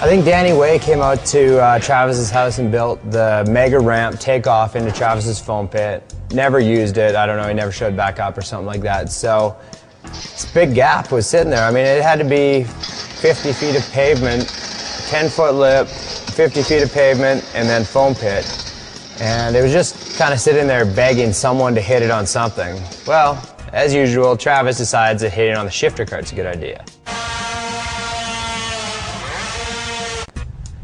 I think Danny Way came out to Travis's house and built the mega ramp takeoff into Travis's foam pit. Never used it. I don't know, he never showed back up or something like that. So this big gap was sitting there. I mean, it had to be 50 feet of pavement, 10-foot lip, 50 feet of pavement, and then foam pit. And it was just kind of sitting there begging someone to hit it on something. Well, as usual, Travis decides that hitting on the shifter cart's a good idea.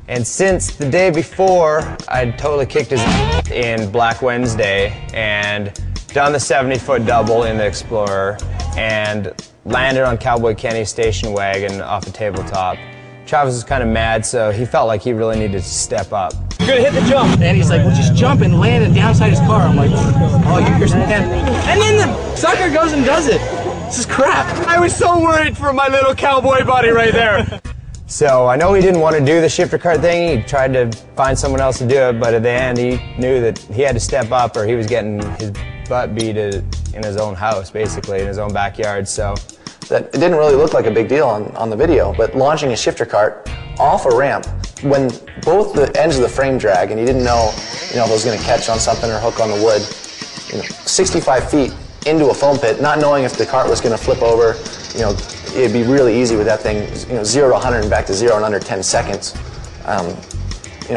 And since the day before, I'd totally kicked his ass in Black Wednesday and done the 70-foot double in the Explorer and landed on Cowboy Kenny's station wagon off a tabletop. Travis was kind of mad, so he felt like he really needed to step up. You're gonna hit the jump. And he's like, well, just jump and land and downside his car. I'm like, oh, you're man. And then the sucker goes and does it. This is crap. I was so worried for my little cowboy buddy right there. So I know he didn't want to do the shifter cart thing. He tried to find someone else to do it, but at the end he knew that he had to step up or he was getting his butt beat in his own house, basically, in his own backyard. So it didn't really look like a big deal on the video, but launching a shifter cart off a ramp when both the ends of the frame drag and you didn't know, if it was going to catch on something or hook on the wood, 65 feet into a foam pit, not knowing if the cart was going to flip over, it'd be really easy with that thing, 0 to 100 and back to 0 in under 10 seconds.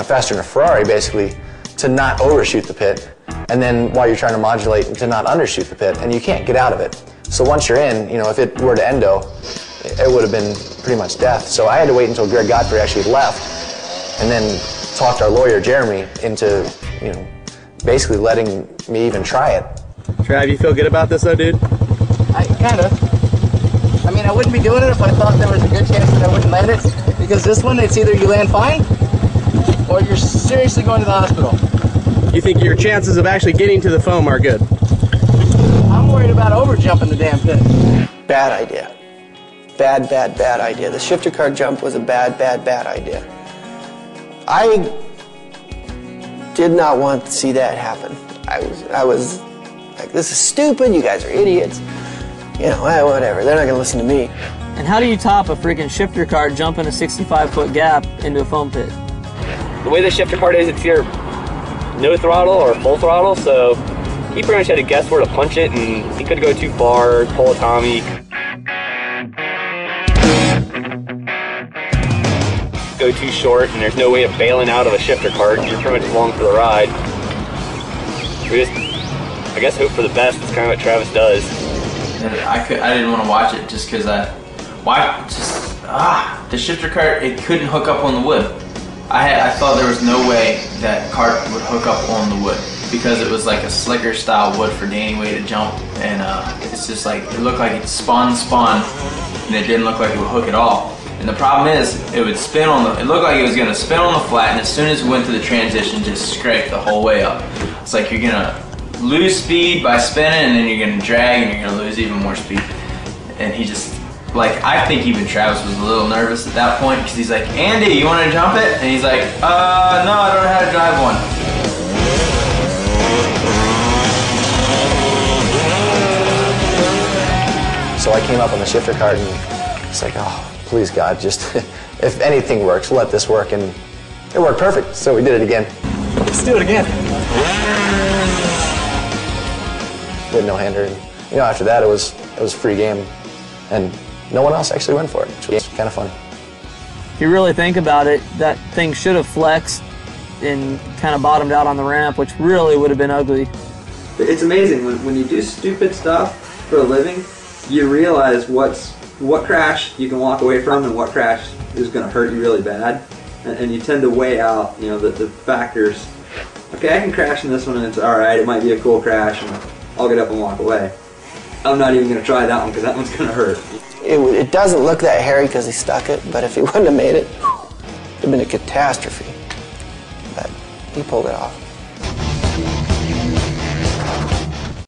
Faster than a Ferrari, basically, to not overshoot the pit, and then while you're trying to modulate, to not undershoot the pit, and you can't get out of it. So once you're in, if it were to endo, it would have been pretty much death. So I had to wait until Greg Godfrey actually left, and then talked our lawyer, Jeremy, into, basically letting me even try it. Trav, you feel good about this though, dude? Kind of. I mean, I wouldn't be doing it if I thought there was a good chance that I wouldn't land it, because this one, it's either you land fine, or you're seriously going to the hospital. You think your chances of actually getting to the foam are good? I'm worried about over-jumping the damn pit. Bad idea. Bad idea. The shifter cart jump was a bad idea. I did not want to see that happen. I was like, this is stupid, you guys are idiots. Whatever, they're not gonna listen to me. And how do you top a freaking shifter cart jumping a 65-foot gap into a foam pit? The way the shifter cart is, it's either no throttle or full throttle, so he pretty much had to guess where to punch it, and he could go too far, pull a Tommy. Go too short, and there's no way of bailing out of a shifter cart. You're pretty much along for the ride. We just, I guess, hope for the best. It's kind of what Travis does. I didn't want to watch it just because the shifter cart, it couldn't hook up on the wood. I thought there was no way that cart would hook up on the wood because it was like a slicker style wood for Danny Way to jump, and it's just like, it looked like it spun, and it didn't look like it would hook at all. And the problem is, it would spin it looked like it was gonna spin on the flat, and as soon as it went to the transition, just scrape the whole way up. It's like you're gonna lose speed by spinning, and then you're gonna drag, and you're gonna lose even more speed. And he just, I think even Travis was a little nervous at that point, because he's like, Andy, you wanna jump it? And he's like, no, I don't know how to drive one. So I came up on the shifter cart, and it's like, oh, please God, just, if anything works, let this work. And it worked perfect, so we did it again. Let's do it again. Did no-hander, and after that it was free game, and no one else actually went for it, which was kind of funny. If you really think about it, that thing should have flexed and kind of bottomed out on the ramp, which really would have been ugly. It's amazing when you do stupid stuff for a living, you realize what crash you can walk away from and what crash is going to hurt you really bad, and you tend to weigh out the factors. Okay, I can crash in this one and it's alright, it might be a cool crash and I'll get up and walk away. I'm not even going to try that one because that one's going to hurt. It doesn't look that hairy because he stuck it, but if he wouldn't have made it, it would have been a catastrophe. But he pulled it off.